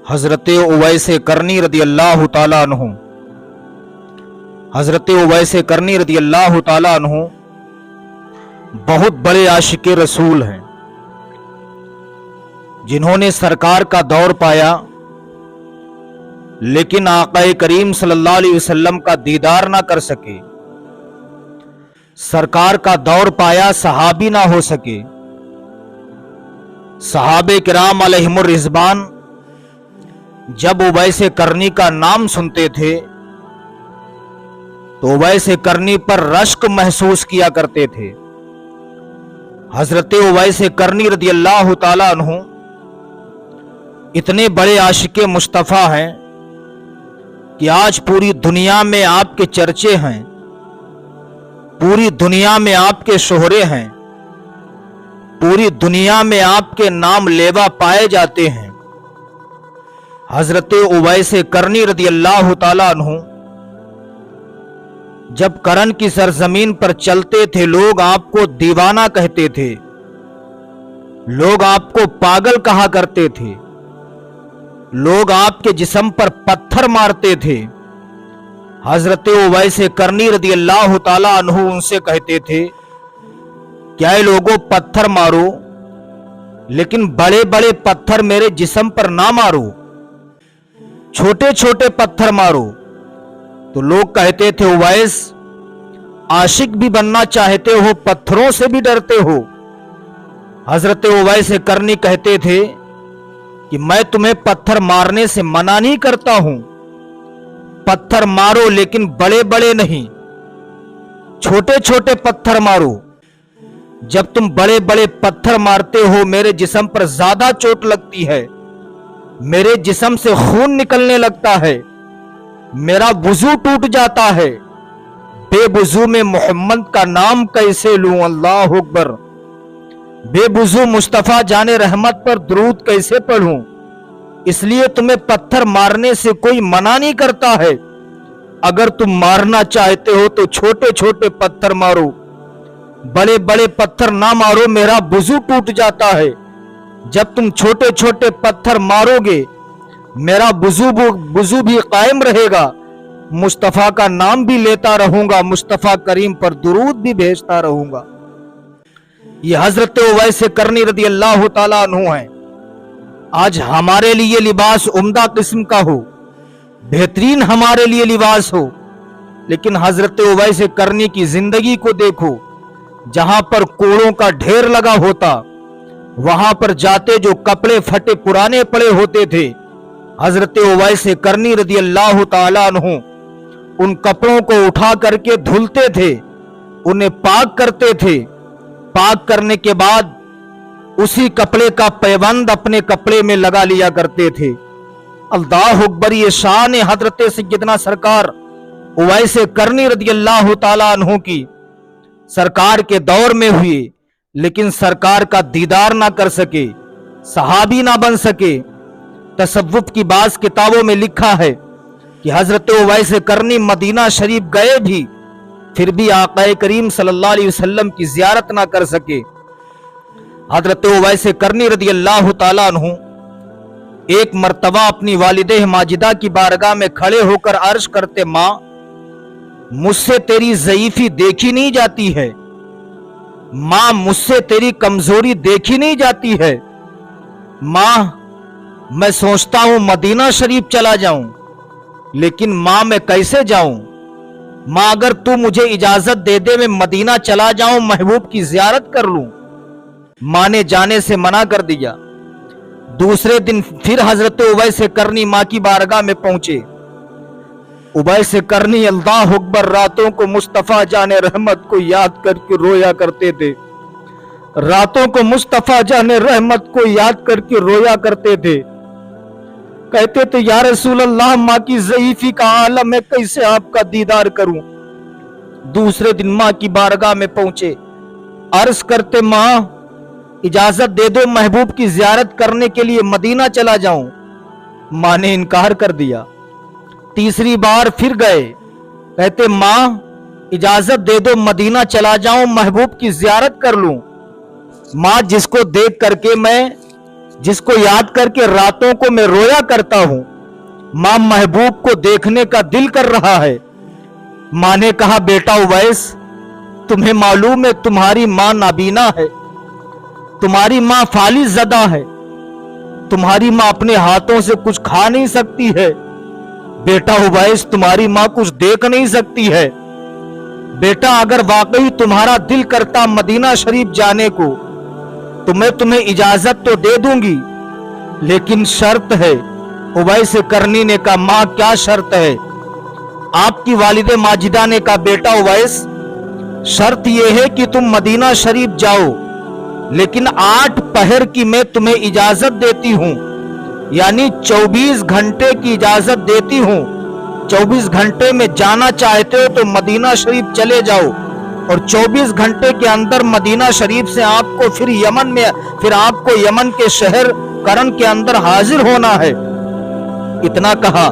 حضرت اویس کرنی رضی اللہ تعالیٰ عنہ حضرت اویس کرنی رضی اللہ تعالیٰ عنہ بہت بڑے عاشق رسول ہیں، جنہوں نے سرکار کا دور پایا لیکن آقا کریم صلی اللہ علیہ وسلم کا دیدار نہ کر سکے، سرکار کا دور پایا صحابی نہ ہو سکے۔ صحابہ کرام علیہم الرضوان جب اویس کرنی کا نام سنتے تھے تو اویس کرنی پر رشک محسوس کیا کرتے تھے۔ حضرت اویس کرنی رضی اللہ تعالیٰ عنہ اتنے بڑے عاشق مصطفیٰ ہیں کہ آج پوری دنیا میں آپ کے چرچے ہیں، پوری دنیا میں آپ کے شہرے ہیں، پوری دنیا میں آپ کے نام لیوا پائے جاتے ہیں۔ حضرت اویس کرنی رضی اللہ تعالیٰ عنہ جب کرن کی سرزمین پر چلتے تھے لوگ آپ کو دیوانہ کہتے تھے، لوگ آپ کو پاگل کہا کرتے تھے، لوگ آپ کے جسم پر پتھر مارتے تھے۔ حضرت اویس کرنی رضی اللہ تعالیٰ عنہ ان سے کہتے تھے، کیا اے لوگوں پتھر مارو لیکن بڑے بڑے پتھر میرے جسم پر نہ مارو، چھوٹے چھوٹے پتھر مارو۔ تو لوگ کہتے تھے اویس عاشق بھی بننا چاہتے ہو، پتھروں سے بھی ڈرتے ہو۔ حضرت اویس کرنی کہتے تھے کہ میں تمہیں پتھر مارنے سے منع نہیں کرتا ہوں، پتھر مارو لیکن بڑے بڑے نہیں، چھوٹے چھوٹے پتھر مارو۔ جب تم بڑے بڑے پتھر مارتے ہو میرے جسم پر زیادہ چوٹ لگتی ہے، میرے جسم سے خون نکلنے لگتا ہے، میرا وضو ٹوٹ جاتا ہے، بے وضو میں محمد کا نام کیسے لوں، اللہ اکبر، بے وضو مصطفیٰ جان رحمت پر درود کیسے پڑھوں۔ اس لیے تمہیں پتھر مارنے سے کوئی منع نہیں کرتا ہے، اگر تم مارنا چاہتے ہو تو چھوٹے چھوٹے پتھر مارو، بڑے بڑے پتھر نہ مارو، میرا وضو ٹوٹ جاتا ہے۔ جب تم چھوٹے چھوٹے پتھر مارو گے میرا وضو بھی قائم رہے گا، مصطفیٰ کا نام بھی لیتا رہوں گا، مصطفیٰ کریم پر درود بھی بھیجتا رہوں گا۔ یہ حضرت اویس کرنی رضی اللہ تعالیٰ عنہ ہیں۔ آج ہمارے لیے لباس عمدہ قسم کا ہو، بہترین ہمارے لیے لباس ہو، لیکن حضرت اویس کرنی کی زندگی کو دیکھو، جہاں پر کوڑوں کا ڈھیر لگا ہوتا وہاں پر جاتے جو کپڑے پھٹے پرانے پڑے ہوتے تھے، حضرت اویس کرنی رضی اللہ تعالیٰ عنہ ان کپڑوں کو اٹھا کر کے دھلتے تھے، انہیں پاک کرتے تھے، پاک کرنے کے بعد اسی کپڑے کا پیوند اپنے کپڑے میں لگا لیا کرتے تھے۔ اللہ اکبر، یہ شان حضرت سیدنا سرکار اویس کرنی رضی اللہ تعالیٰ عنہ کی سرکار کے دور میں ہوئی، لیکن سرکار کا دیدار نہ کر سکے، صحابی نہ بن سکے۔ تصوف کی بعض کتابوں میں لکھا ہے کہ حضرت اویس کرنی مدینہ شریف گئے بھی، پھر بھی آقا کریم صلی اللہ علیہ وسلم کی زیارت نہ کر سکے۔ حضرت اویس کرنی رضی اللہ تعالیٰ عنہ ایک مرتبہ اپنی والدہ ماجدہ کی بارگاہ میں کھڑے ہو کر عرض کرتے، ماں مجھ سے تیری ضعیفی دیکھی نہیں جاتی ہے، ماں مجھ سے تیری کمزوری دیکھی نہیں جاتی ہے، ماں میں سوچتا ہوں مدینہ شریف چلا جاؤں، لیکن ماں میں کیسے جاؤں؟ ماں اگر تو مجھے اجازت دے دے میں مدینہ چلا جاؤں، محبوب کی زیارت کر لوں۔ ماں نے جانے سے منع کر دیا۔ دوسرے دن پھر حضرت اویس کرنی ماں کی بارگاہ میں پہنچے۔ اویس کرنی اللہ اکبر راتوں کو مصطفیٰ جان رحمت کو یاد کر کے رویا کرتے تھے، راتوں کو مصطفیٰ جان رحمت کو یاد کر کے رویا کرتے تھے۔ کہتے تھے یا رسول اللہ ماں کی ضعیفی کا عالم ہے، کیسے آپ کا دیدار کروں۔ دوسرے دن ماں کی بارگاہ میں پہنچے، عرض کرتے ماں اجازت دے دو محبوب کی زیارت کرنے کے لیے مدینہ چلا جاؤں۔ ماں نے انکار کر دیا۔ تیسری بار پھر گئے، کہتے ماں اجازت دے دو مدینہ چلا جاؤں، محبوب کی زیارت کر لوں۔ ماں جس کو دیکھ کر کے میں जिसको याद करके रातों को मैं रोया करता हूं, मां महबूब को देखने का दिल कर रहा है। मां ने कहा, बेटा उवैस, तुम्हें मालूम है तुम्हारी मां नाबीना है, तुम्हारी मां फालिज ज़दा है, तुम्हारी मां अपने हाथों से कुछ खा नहीं सकती है। बेटा उवैस, तुम्हारी मां कुछ देख नहीं सकती है। बेटा, अगर वाकई तुम्हारा दिल करता मदीना शरीफ जाने को तो मैं तुम्हें इजाजत तो दे दूंगी, लेकिन शर्त है। उवैस करनी ने कहा, मां क्या शर्त है? आपकी वालिदे माजिदा ने कहा, बेटा उवैस, शर्त यह है कि तुम मदीना शरीफ जाओ, लेकिन 8 पहर की मैं तुम्हें इजाजत देती हूं, यानी 24 घंटे की इजाजत देती हूं। 24 घंटे में जाना चाहते हो तो मदीना शरीफ चले जाओ, और 24 घंटे के अंदर मदीना शरीफ से आपको फिर आपको यमन के शहर करन के अंदर हाजिर होना है। इतना कहा।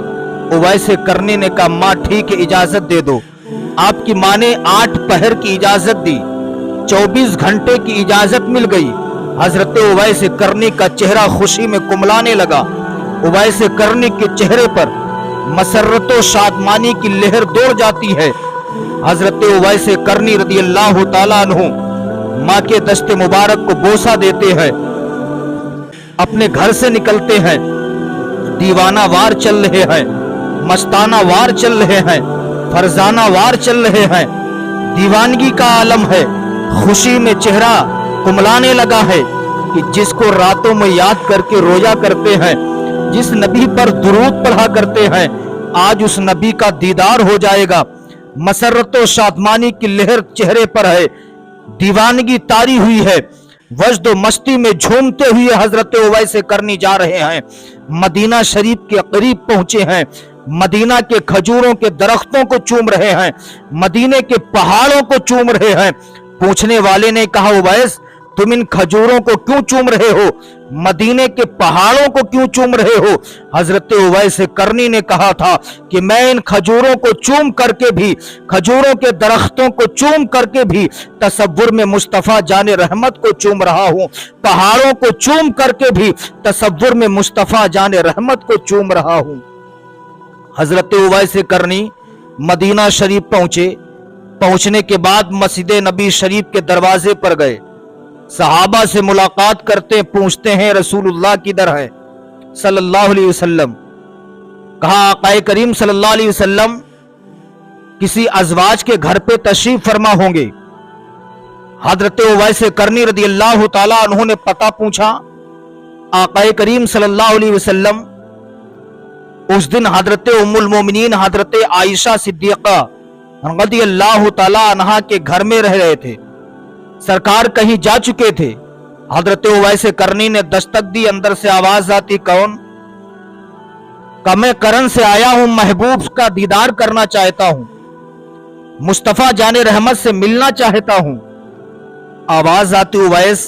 उवैस करनी ने कहा, मां ठीक है, इजाजत दे दो। आपकी मां ने 8 पहर की इजाजत दी, 24 घंटे की इजाजत मिल गई। हजरत उवैस करनी का चेहरा खुशी में कुमलाने लगा। उवैस करनी के चेहरे पर मसरत व शादमानी की लहर दौड़ जाती है। हजरत उवैस करनी रदी अल्लाह ताला अन्हु मां के दस्ते मुबारक को बोसा देते हैं, अपने घर से निकलते हैं। दीवाना वार चल रहे हैं, मस्ताना वार चल रहे हैं, फरजाना वार चल रहे हैं। दीवानगी का आलम है। खुशी में चेहरा कुमलाने लगा है कि जिसको रातों में याद करके रोया करते हैं, जिस नबी पर दुरूद पढ़ा करते हैं, आज उस नबी का दीदार हो जाएगा। मसरत व शादमानी की लहर चेहरे पर है, दीवानगी तारी हुई है। वजद मस्ती में झूमते हुए हजरत उवैस करनी जा रहे हैं। मदीना शरीफ के करीब पहुंचे हैं। मदीना के खजूरों के दरख्तों को चूम रहे हैं, मदीने के पहाड़ों को चूम रहे हैं। पूछने वाले ने कहा, उवैस, तुम इन खजूरों को क्यों चूम रहे हो? मदीने के पहाड़ों को क्यों चूम रहे हो? हजरत उवैस करनी ने कहा था कि मैं इन खजूरों को चूम करके भी, खजूरों के दरख्तों को चूम करके भी तसव्वुर में मुस्तफा जाने रहमत को चूम रहा हूं, पहाड़ों को चूम करके भी तसव्वुर में मुस्तफा जाने रहमत को चूम रहा हूं। हजरत उवैस करनी मदीना शरीफ पहुंचे। पहुंचने के बाद मस्जिद नबी शरीफ के दरवाजे पर गए। सहाबा से मुलाकात करते पूछते हैं, रसूलुल्लाह किधर है सल्लल्लाहु अलैहि वसल्लम? कहा, आक़ाए करीम सल्लल्लाहु अलैहि वसल्लम किसी अज़वाज के घर पे तशरीफ फरमा होंगे। हजरत उवैस करनी रदी अल्लाह ताला अन्हु ने पता पूछा। आक़ाए करीम सल्लल्लाहु अलैहि वसल्लम उस दिन हजरत उम्मुल मोमिनीन हजरत आयशा सिद्दीक़ा रज़ी अल्लाह ताला अन्हा के घर में रह रहे थे। सरकार कहीं जा चुके थे। हजरत उवैस करनी ने दस्तक दी। अंदर से आवाज आती, कौन? का मैं करन से आया हूं, महबूब का दीदार करना चाहता हूं, मुस्तफा जाने रहमत से मिलना चाहता हूं। आवाज आती, उवैस,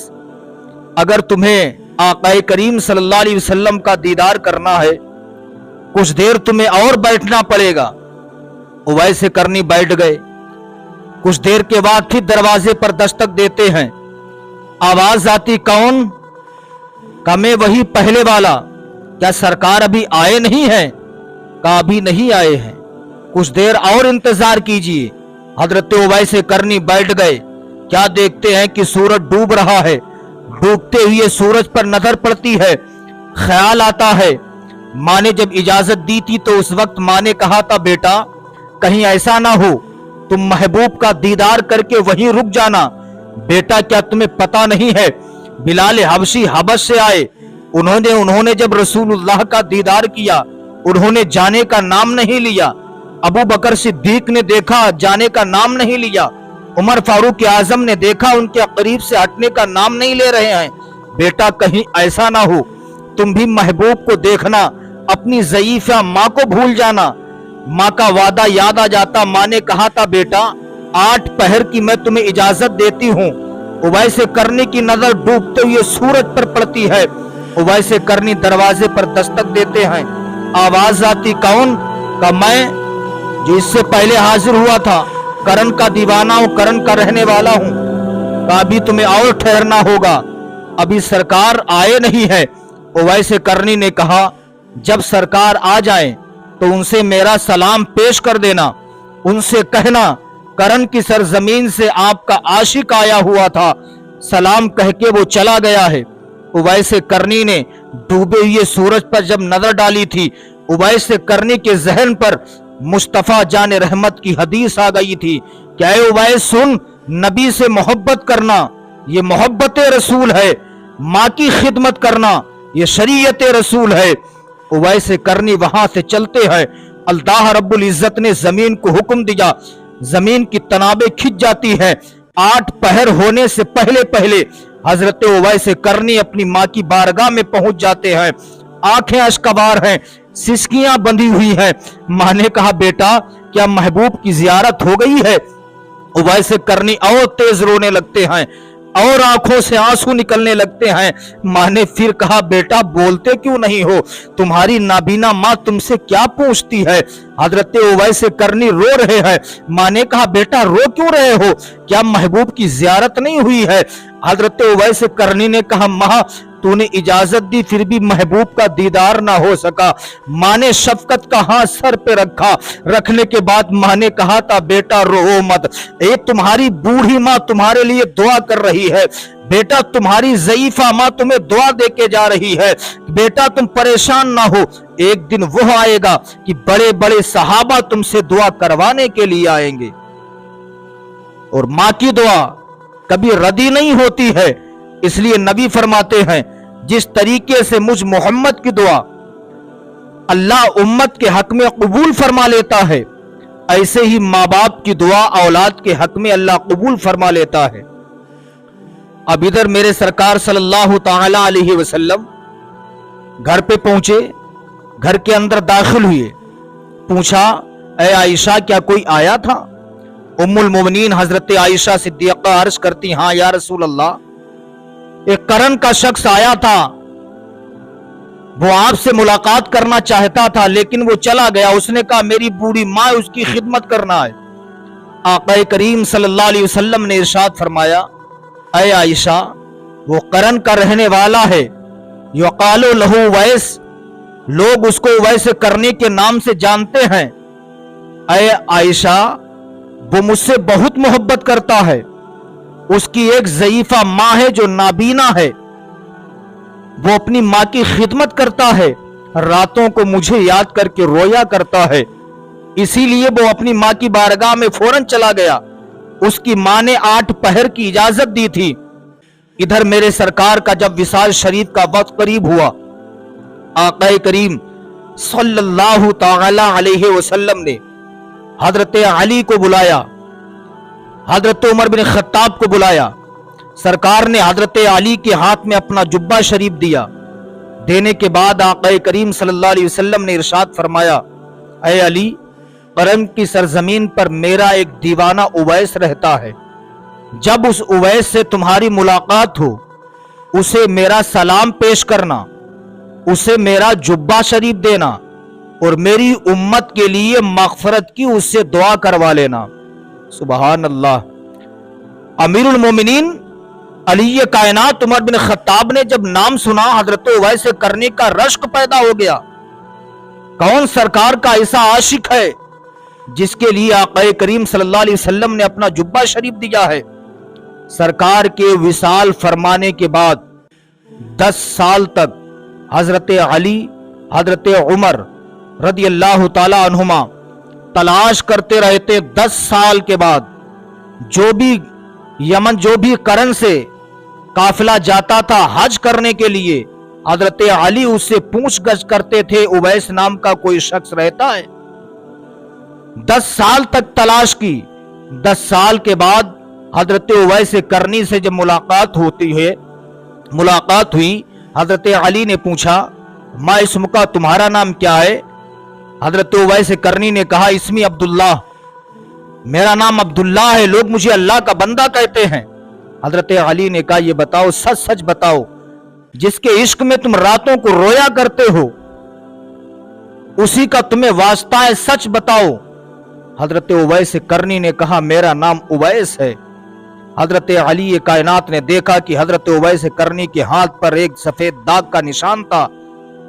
अगर तुम्हें आक़ाए करीम सल्लल्लाहु अलैहि वसल्लम का दीदार करना है, कुछ देर तुम्हें और बैठना पड़ेगा। उवैस करनी बैठ गए। कुछ देर के बाद फिर दरवाजे पर दस्तक देते हैं। आवाज आती, कौन? का मैं वही पहले वाला। क्या सरकार अभी आए नहीं हैं? का अभी नहीं आए हैं, कुछ देर और इंतजार कीजिए। हजरत उवैस करनी बैठ गए। क्या देखते हैं कि सूरज डूब रहा है। डूबते हुए सूरज पर नजर पड़ती है। ख्याल आता है, मां ने जब इजाजत दी थी तो उस वक्त मां ने कहा था, बेटा कहीं ऐसा ना हो तुम महबूब का दीदार करके वहीं रुक जाना। बेटा, क्या तुम्हें पता नहीं है, बिलाल हबशी हबश से आए, उन्होंने जब रसूलुल्लाह का दीदार किया, उन्होंने जाने का नाम नहीं लिया। अबू बकर सिद्दीक ने देखा, जाने का नाम नहीं लिया। उमर फारूक आजम ने देखा, उनके करीब से हटने का नाम नहीं ले रहे हैं। बेटा, कहीं ऐसा ना हो तुम भी महबूब को देखना, अपनी ज़ईफ़ा माँ को भूल जाना। माँ का वादा याद आ जाता। माँ ने कहा था, बेटा 8 पहर की मैं तुम्हें इजाजत देती हूँ। उवैस करनी की नजर डूबते हुए सूरज पर पड़ती है। उवैस करनी दरवाजे पर दस्तक देते हैं। आवाज आती, कौन? का मैं जो इससे पहले हाजिर हुआ था, करन का दीवाना हूँ, करन का रहने वाला हूँ। का अभी तुम्हें और ठहरना होगा, अभी सरकार आए नहीं है। उवैस करनी ने कहा, जब सरकार आ जाए तो उनसे मेरा सलाम पेश कर देना, उनसे कहना करन की सरजमीन से आपका आशिक आया हुआ था, सलाम कह के वो चला गया है। उवैस करनी ने डूबे हुए सूरज पर जब नजर डाली थी, उवैस करनी के जहन पर मुस्तफा जान रहमत की हदीस आ गई थी। क्या है उवैस, सुन, नबी से मोहब्बत करना ये मोहब्बत रसूल है, माँ की खिदमत करना ये शरीयत रसूल है। उवैस करनी वहां से चलते हैं, अल्लाह रब्बुल इज्जत ने जमीन को हुक्म दिया, जमीन की तनाबे खिंच जाती है। 8 पहर होने से पहले पहले हजरत उवैस करनी अपनी माँ की बारगाह में पहुंच जाते हैं। आंखें अश्कबार हैं, सिसकियां बंधी हुई हैं। माँ ने कहा, बेटा क्या महबूब की जियारत हो गई है? उवैस करनी और तेज रोने लगते हैं और आंखों से आंसू निकलने लगते हैं। माँ ने फिर कहा, बेटा बोलते क्यों नहीं हो? तुम्हारी नाबीना माँ तुमसे क्या पूछती है? हजरत उवैस करनी रो रहे हैं। माँ ने कहा, बेटा रो क्यों रहे हो? क्या महबूब की जियारत नहीं हुई है? हजरत उवैस करनी ने कहा, माँ तूने इजाजत दी फिर भी महबूब का दीदार ना हो सका। माँ ने शफकत का हाथ सर पे रखा, रखने के बाद माँ ने कहा था, बेटा रो मत, ये तुम्हारी बूढ़ी माँ तुम्हारे लिए दुआ कर रही है। बेटा तुम्हारी ज़ईफा माँ तुम्हें दुआ दे के जा रही है। बेटा तुम परेशान ना हो, एक दिन वो आएगा कि बड़े बड़े सहाबा तुमसे दुआ करवाने के लिए आएंगे। और माँ की दुआ कभी रद्दी नहीं होती है। इसलिए नबी फरमाते हैं, जिस तरीके से मुझ मोहम्मद की दुआ अल्लाह उम्मत के हक में कबूल फरमा लेता है, ऐसे ही माँ बाप की दुआ औलाद के हक में अल्लाह कबूल फरमा लेता है। अब इधर मेरे सरकार सल्लल्लाहु ताला अलैहि वसल्लम घर पे पहुंचे, घर के अंदर दाखिल हुए। पूछा, ऐ आयशा क्या कोई आया था? उम्मुल मोमिनीन हजरत आयशा सिद्दीक़ा अर्ज करती, हाँ या रसूल अल्लाह, एक करन का शख्स आया था, वो आपसे मुलाकात करना चाहता था लेकिन वो चला गया। उसने कहा मेरी बूढ़ी माँ उसकी खिदमत करना है। आक़ा करीम सल्लल्लाहु अलैहि वसल्लम ने इरशाद फरमाया, ऐ आयशा वो करन का रहने वाला है, युक़ालु लहू उवैस, लोग उसको उवैस करने के नाम से जानते हैं। ऐ आयशा वो मुझसे बहुत मोहब्बत करता है, उसकी एक ज़ईफा माँ है जो नाबीना है, वो अपनी माँ की खिदमत करता है, रातों को मुझे याद करके रोया करता है, इसीलिए वो अपनी माँ की बारगाह में फौरन चला गया। उसकी माँ ने 8 पहर की इजाजत दी थी। इधर मेरे सरकार का जब विसाल शरीफ का वक्त करीब हुआ, आक़ा करीम सल्लल्लाहु ताला अलैहि वसल्लम ने हजरत अली को बुलाया, हजरत उमर बिन खत्ताब को बुलाया। सरकार ने हजरत अली के हाथ में अपना जुब्बा शरीफ दिया। देने के बाद आक़ा करीम सल्लल्लाहु अलैहि वसल्लम ने इरशाद फरमाया, ऐ अली, करम की सरजमीन पर मेरा एक दीवाना उवैस रहता है, जब उस उवैस से तुम्हारी मुलाकात हो उसे मेरा सलाम पेश करना, उसे मेरा जुब्बा शरीफ देना और मेरी उम्मत के लिए मग़फ़रत की उससे दुआ करवा लेना। सुबहान अल्लाह। अमीरुल मोमिनीन अली कायनात उमर बिन खत्ताब ने जब नाम सुना, हजरत उवैस करने का रश्क पैदा हो गया। कौन सरकार का ऐसा आशिक है जिसके लिए आक़ा करीम सल्लल्लाहु अलैहि वसल्लम ने अपना जुब्बा शरीफ दिया है? सरकार के विसाल फरमाने के बाद 10 साल तक हजरत अली, हजरत उमर रदी अल्लाह ताला अन्हुमा तलाश करते रहते। 10 साल के बाद जो भी यमन, जो भी करन से काफिला जाता था हज करने के लिए, हजरत अली उससे पूछगछ करते थे, उवैस नाम का कोई शख्स रहता है? 10 साल तक तलाश की। 10 साल के बाद हजरत उवैस करनी से जब मुलाकात हुई, हजरत अली ने पूछा, माँ इस्मुका, तुम्हारा नाम क्या है? हजरत उवैस करनी ने कहा, इस्मी अब्दुल्लाह, मेरा नाम अब्दुल्लाह है, लोग मुझे अल्लाह का बंदा कहते हैं। हजरत अली ने कहा, ये बताओ, सच सच बताओ, जिसके इश्क में तुम रातों को रोया करते हो उसी का तुम्हें वास्ता है, सच बताओ। हजरत उवैस करनी ने कहा, मेरा नाम उवैस है। हजरत अली कायनात ने देखा कि हजरत उवैस करनी के हाथ पर एक सफेद दाग का निशान था।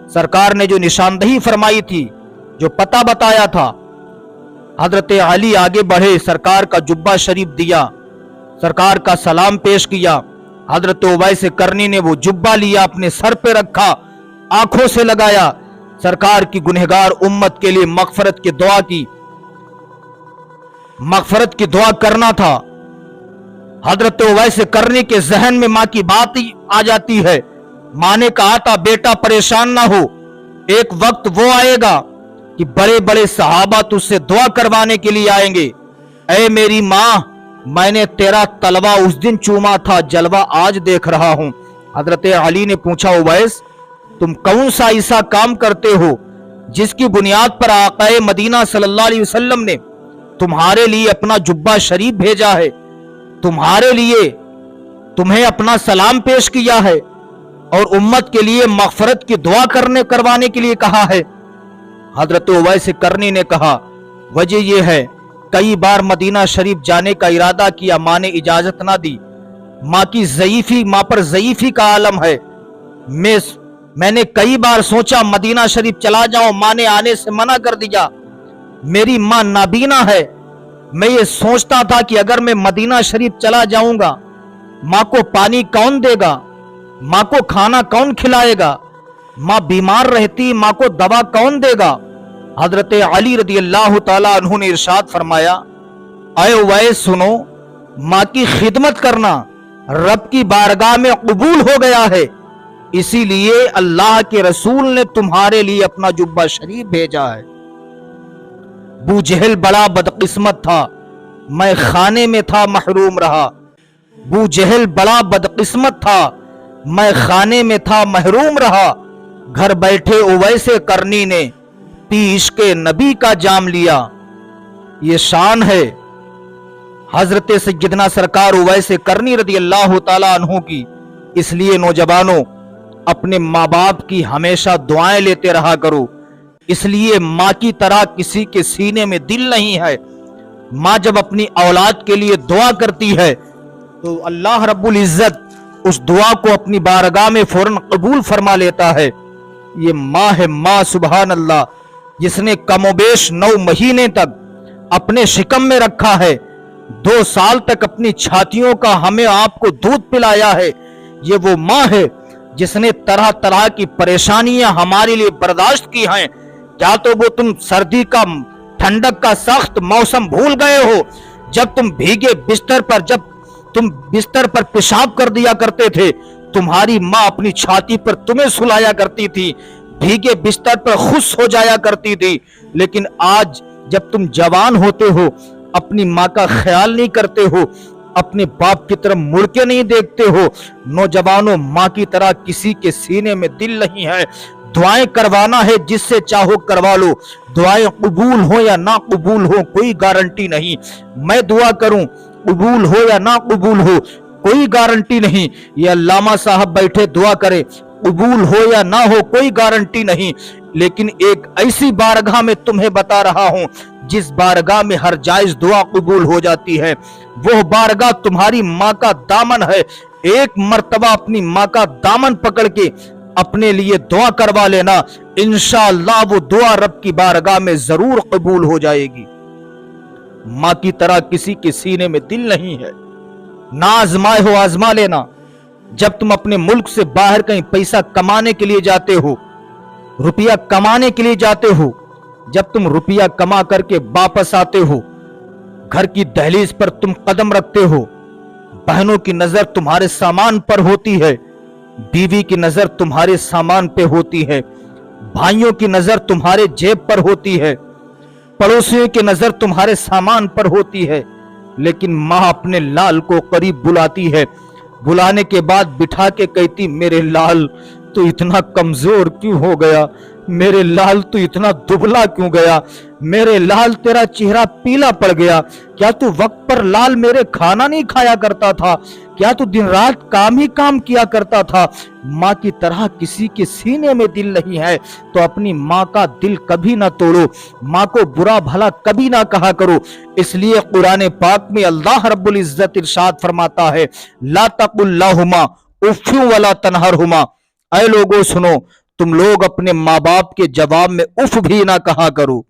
सरकार ने जो निशानदही फरमाई थी, जो पता बताया था, हजरत अली आगे बढ़े, सरकार का जुब्बा शरीफ दिया, सरकार का सलाम पेश किया। हजरत उवैस करनी ने वो जुब्बा लिया, अपने सर पे रखा, आंखों से लगाया, सरकार की गुनहगार उम्मत के लिए मगफरत की दुआ की, मगफरत की दुआ करना था। हजरत उवैस करनी के जहन में मां की बात ही आ जाती है। मां ने कहा था, बेटा परेशान ना हो, एक वक्त वो आएगा कि बड़े बड़े सहाबा तुझसे दुआ करवाने के लिए आएंगे। ऐ मेरी मां, मैंने तेरा तलवा उस दिन चूमा था, जलवा आज देख रहा हूं। हजरत अली ने पूछा, उवैस तुम कौन सा ऐसा काम करते हो जिसकी बुनियाद पर आकाए मदीना सल्लल्लाहु अलैहि वसल्लम ने तुम्हारे लिए अपना जुब्बा शरीफ भेजा है, तुम्हारे लिए तुम्हें अपना सलाम पेश किया है और उम्मत के लिए मगफरत की दुआ करवाने के लिए कहा है। हजरत उवैस करनी ने कहा, वजह यह है, कई बार मदीना शरीफ जाने का इरादा किया, मां ने इजाजत ना दी। मां की ज़ईफी, मां पर ज़ईफी का आलम है। मैंने कई बार सोचा मदीना शरीफ चला जाऊं, मां ने आने से मना कर दिया। मेरी मां नाबीना है। मैं ये सोचता था कि अगर मैं मदीना शरीफ चला जाऊंगा, मां को पानी कौन देगा, मां को खाना कौन खिलाएगा, मां बीमार रहती, मां को दवा कौन देगा। हजरत अली रदी अल्लाह ताला अन्हु ने इरशाद फरमाया, ऐ उवैस सुनो, मां की खिदमत करना रब की बारगाह में कबूल हो गया है, इसीलिए अल्लाह के रसूल ने तुम्हारे लिए अपना जुब्बा शरीफ भेजा है। बू जहल बड़ा बदकिस्मत था, मैं खाने में था महरूम रहा। बू जहल बड़ा बदकिस्मत था, मैं खाने में था महरूम रहा। घर बैठे उवैस करनी ने पी इश्क नबी का जाम लिया। ये शान है हजरत सैयदना सरकार उवैस करनी रदी अल्लाह ताला अन्हु की। इसलिए नौजवानों, अपने माँ बाप की हमेशा दुआएं लेते रहा करो। इसलिए माँ की तरह किसी के सीने में दिल नहीं है। माँ जब अपनी औलाद के लिए दुआ करती है तो अल्लाह रब्बुल इज्जत उस दुआ को अपनी बारगाह में फौरन कबूल फरमा लेता है। ये माँ है, माँ सुभान अल्लाह, जिसने कमोबेश 9 महीने तक अपने शिकम में रखा है, 2 साल तक अपनी छातियों का हमें आपको दूध पिलाया है। ये वो माँ है जिसने तरह तरह की परेशानियां हमारे लिए बर्दाश्त की हैं। क्या तो वो तुम सर्दी का, ठंडक का सख्त मौसम भूल गए हो, जब तुम भीगे बिस्तर पर, जब तुम बिस्तर पर पेशाब कर दिया करते थे, तुम्हारी माँ अपनी छाती पर तुम्हें सुलाया करती थी, भीगे बिस्तर पर खुश हो जाया करती थी। लेकिन आज जब तुम जवान होते हो, अपनी माँ का ख्याल नहीं करते हो, अपने बाप की तरफ मुड़ के नहीं देखते हो। नौजवानों, माँ की तरह किसी के सीने में दिल नहीं है। दुआएं करवाना है, जिससे चाहो करवा लो। दुआएं कबूल हो या ना कबूल हो, कोई गारंटी नहीं। मैं दुआ करूं, कबूल हो या ना कबूल हो, कोई गारंटी नहीं। ये अल्लामा साहब बैठे दुआ करें, कबूल हो या ना हो, कोई गारंटी नहीं। लेकिन एक ऐसी बारगाह में तुम्हें बता रहा हूं, जिस बारगाह में हर जायज दुआ कबूल हो जाती है। वो बारगाह तुम्हारी माँ का दामन है। एक मर्तबा अपनी माँ का दामन पकड़ के अपने लिए दुआ करवा लेना, इंशाअल्लाह वो दुआ रब की बारगाह में जरूर कबूल हो जाएगी। माँ की तरह किसी के सीने में दिल नहीं है। ना आजमाए हो, आजमा लेना। जब तुम अपने मुल्क से बाहर कहीं पैसा कमाने के लिए जाते हो, रुपया कमाने के लिए जाते हो, जब तुम रुपया कमा करके वापस आते हो, घर की दहलीज पर तुम कदम रखते हो, बहनों की नजर तुम्हारे सामान पर होती है, बीवी की नजर तुम्हारे सामान पे होती है, भाइयों की नजर तुम्हारे जेब पर होती है, पड़ोसियों की नजर तुम्हारे सामान पर होती है। लेकिन माँ अपने लाल को करीब बुलाती है, बुलाने के बाद बिठा के कहती, मेरे लाल तू इतना कमजोर क्यों हो गया, मेरे लाल तू इतना दुबला क्यों गया, मेरे लाल तेरा चेहरा पीला पड़ गया, क्या तू वक्त पर लाल मेरे खाना नहीं खाया करता था, क्या तू दिन रात काम ही काम किया करता था? माँ की तरह किसी के सीने में दिल नहीं है तो अपनी माँ का दिल कभी ना तोड़ो, माँ को बुरा भला कभी ना कहा करो। इसलिए कुरान पाक में अल्लाह रब्बुल इज्जत इरशाद फरमाता है, ला तकुल लहुमा उफ़्फ़िन वला तनहरहुमा। ऐ लोगों सुनो, तुम लोग अपने माँ बाप के जवाब में उफ भी ना कहा करो।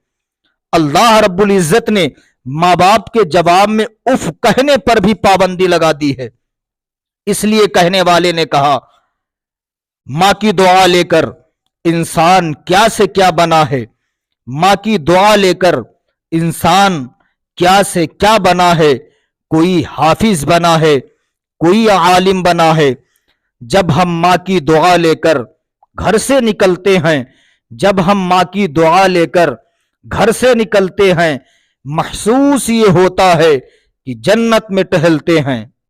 अल्लाह रब्बुल इज्जत ने माँ बाप के जवाब में उफ कहने पर भी पाबंदी लगा दी है। इसलिए कहने वाले ने कहा, माँ की दुआ लेकर इंसान क्या से क्या बना है, माँ की दुआ लेकर इंसान क्या से क्या बना है। कोई हाफिज बना है, कोई आलिम बना है। जब हम माँ की दुआ लेकर घर से निकलते हैं, जब हम माँ की दुआ लेकर घर से निकलते हैं, महसूस ये होता है कि जन्नत में टहलते हैं।